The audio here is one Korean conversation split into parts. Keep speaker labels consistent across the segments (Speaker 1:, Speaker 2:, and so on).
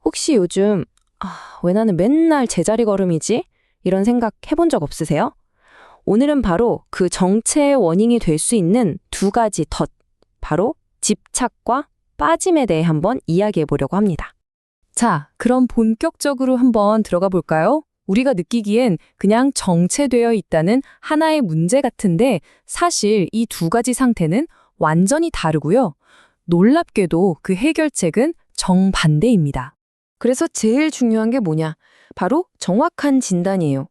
Speaker 1: 혹시 요즘, 왜 나는 맨날 제자리 걸음이지? 이런 생각 해본 적 없으세요? 오늘은 바로 그 정체의 원인이 될 수 있는 두 가지 덫, 바로 집착과 빠짐에 대해 한번 이야기해 보려고 합니다.
Speaker 2: 자, 그럼 본격적으로 한번 들어가 볼까요? 우리가 느끼기엔 그냥 정체되어 있다는 하나의 문제 같은데 사실 이 두 가지 상태는 완전히 다르고요. 놀랍게도 그 해결책은 정반대입니다.
Speaker 1: 그래서 제일 중요한 게 뭐냐? 바로 정확한 진단이에요.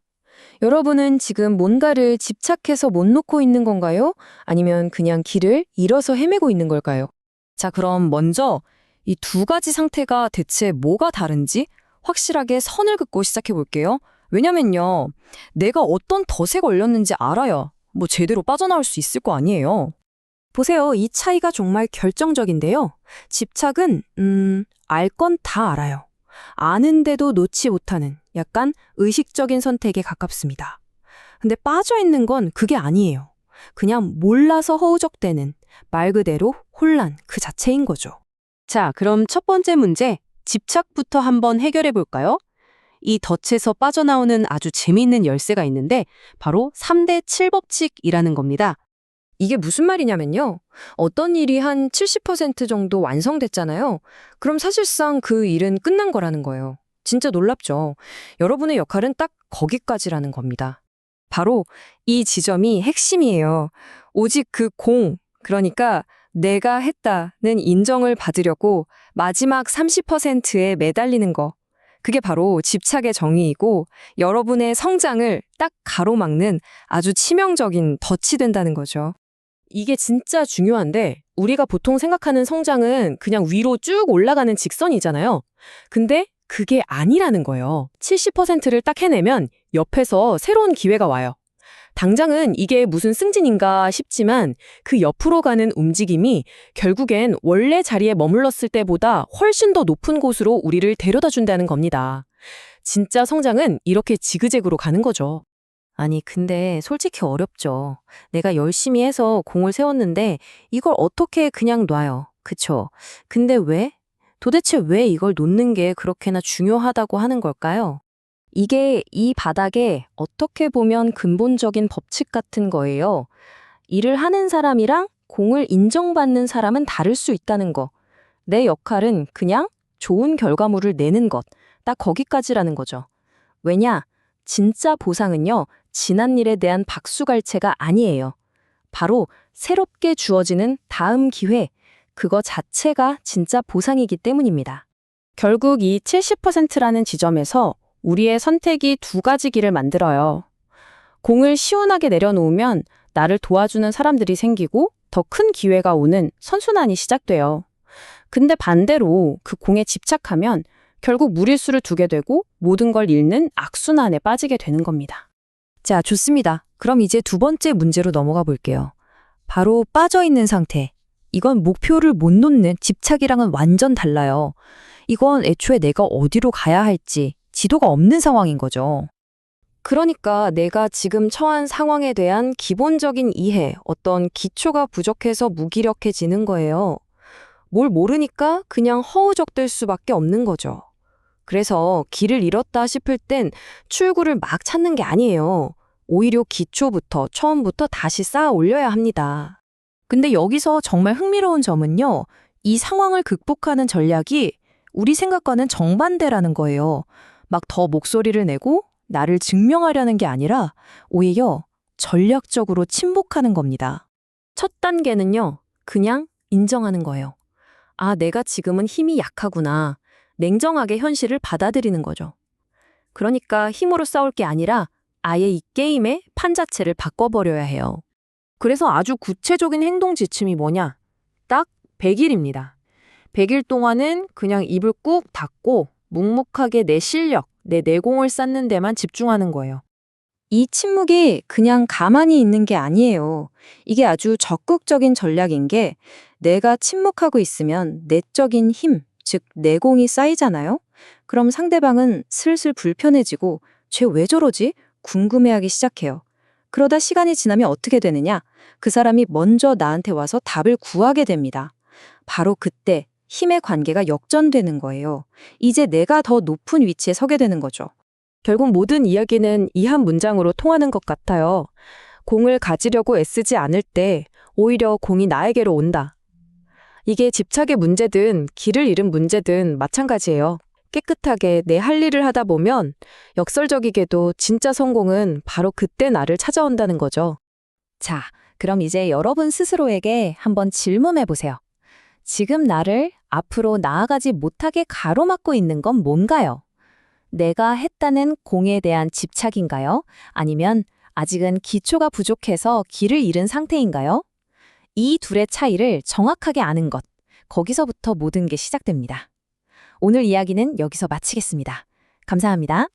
Speaker 1: 여러분은 지금 뭔가를 집착해서 못 놓고 있는 건가요? 아니면 그냥 길을 잃어서 헤매고 있는 걸까요?
Speaker 2: 자, 그럼 먼저 이 두 가지 상태가 대체 뭐가 다른지 확실하게 선을 긋고 시작해 볼게요. 왜냐면요, 내가 어떤 덫에 걸렸는지 알아야 뭐 제대로 빠져나올 수 있을 거 아니에요.
Speaker 1: 보세요. 이 차이가 정말 결정적인데요. 집착은, 알 건 다 알아요. 아는데도 놓지 못하는 약간 의식적인 선택에 가깝습니다. 근데 빠져있는 건 그게 아니에요. 그냥 몰라서 허우적대는 말 그대로 혼란 그 자체인 거죠.
Speaker 2: 자, 그럼 첫 번째 문제, 집착부터 한번 해결해 볼까요? 이 덫에서 빠져나오는 아주 재미있는 열쇠가 있는데 바로 3대 7법칙이라는 겁니다.
Speaker 1: 이게 무슨 말이냐면요. 어떤 일이 한 70% 정도 완성됐잖아요. 그럼 사실상 그 일은 끝난 거라는 거예요. 진짜 놀랍죠. 여러분의 역할은 딱 거기까지라는 겁니다. 바로 이 지점이 핵심이에요. 오직 그 그러니까 내가 했다는 인정을 받으려고 마지막 30%에 매달리는 거. 그게 바로 집착의 정의이고 여러분의 성장을 딱 가로막는 아주 치명적인 덫이 된다는 거죠. 이게 진짜 중요한데 우리가 보통 생각하는 성장은 그냥 위로 쭉 올라가는 직선이잖아요. 근데 그게 아니라는 거예요. 70%를 딱 해내면 옆에서 새로운 기회가 와요. 당장은 이게 무슨 승진인가 싶지만 그 옆으로 가는 움직임이 결국엔 원래 자리에 머물렀을 때보다 훨씬 더 높은 곳으로 우리를 데려다 준다는 겁니다. 진짜 성장은 이렇게 지그재그로 가는 거죠. 아니, 근데 솔직히 어렵죠. 내가 열심히 해서 공을 세웠는데 이걸 어떻게 그냥 놔요. 그쵸? 근데 왜? 도대체 왜 이걸 놓는 게 그렇게나 중요하다고 하는 걸까요? 이게 이 바닥에 어떻게 보면 근본적인 법칙 같은 거예요. 일을 하는 사람이랑 공을 인정받는 사람은 다를 수 있다는 거. 내 역할은 그냥 좋은 결과물을 내는 것. 딱 거기까지라는 거죠. 왜냐? 진짜 보상은요, 지난 일에 대한 박수갈채가 아니에요. 바로 새롭게 주어지는 다음 기회, 그거 자체가 진짜 보상이기 때문입니다. 결국 이 70%라는 지점에서 우리의 선택이 두 가지 길을 만들어요. 공을 시원하게 내려놓으면 나를 도와주는 사람들이 생기고 더 큰 기회가 오는 선순환이 시작돼요. 근데 반대로 그 공에 집착하면 결국 무리수를 두게 되고 모든 걸 잃는 악순환에 빠지게 되는 겁니다. 자, 좋습니다. 그럼 이제 두 번째 문제로 넘어가 볼게요. 바로 빠져있는 상태. 이건 목표를 못 놓는 집착이랑은 완전 달라요. 이건 애초에 내가 어디로 가야 할지 지도가 없는 상황인 거죠. 그러니까 내가 지금 처한 상황에 대한 기본적인 이해, 어떤 기초가 부족해서 무기력해지는 거예요. 뭘 모르니까 그냥 허우적댈 수밖에 없는 거죠. 그래서 길을 잃었다 싶을 땐 출구를 막 찾는 게 아니에요. 오히려 기초부터 처음부터 다시 쌓아 올려야 합니다. 근데 여기서 정말 흥미로운 점은요. 이 상황을 극복하는 전략이 우리 생각과는 정반대라는 거예요. 막 더 목소리를 내고 나를 증명하려는 게 아니라 오히려 전략적으로 침묵하는 겁니다. 첫 단계는요. 그냥 인정하는 거예요. 아, 내가 지금은 힘이 약하구나. 냉정하게 현실을 받아들이는 거죠. 그러니까 힘으로 싸울 게 아니라 아예 이 게임의 판 자체를 바꿔버려야 해요. 그래서 아주 구체적인 행동 지침이 뭐냐? 딱 100일입니다. 100일 동안은 그냥 입을 꾹 닫고 묵묵하게 내 실력, 내 내공을 쌓는 데만 집중하는 거예요. 이 침묵이 그냥 가만히 있는 게 아니에요. 이게 아주 적극적인 전략인 게 내가 침묵하고 있으면 내적인 힘, 즉 내공이 쌓이잖아요. 그럼 상대방은 슬슬 불편해지고 쟤 왜 저러지? 궁금해하기 시작해요. 그러다 시간이 지나면 어떻게 되느냐? 그 사람이 먼저 나한테 와서 답을 구하게 됩니다. 바로 그때 힘의 관계가 역전되는 거예요. 이제 내가 더 높은 위치에 서게 되는 거죠.
Speaker 2: 결국 모든 이야기는 이 한 문장으로 통하는 것 같아요. 공을 가지려고 애쓰지 않을 때 오히려 공이 나에게로 온다. 이게 집착의 문제든 길을 잃은 문제든 마찬가지예요. 깨끗하게 내 할 일을 하다 보면 역설적이게도 진짜 성공은 바로 그때 나를 찾아온다는 거죠.
Speaker 3: 자, 그럼 이제 여러분 스스로에게 한번 질문해 보세요. 지금 나를 앞으로 나아가지 못하게 가로막고 있는 건 뭔가요? 내가 했다는 공에 대한 집착인가요? 아니면 아직은 기초가 부족해서 길을 잃은 상태인가요? 이 둘의 차이를 정확하게 아는 것, 거기서부터 모든 게 시작됩니다. 오늘 이야기는 여기서 마치겠습니다. 감사합니다.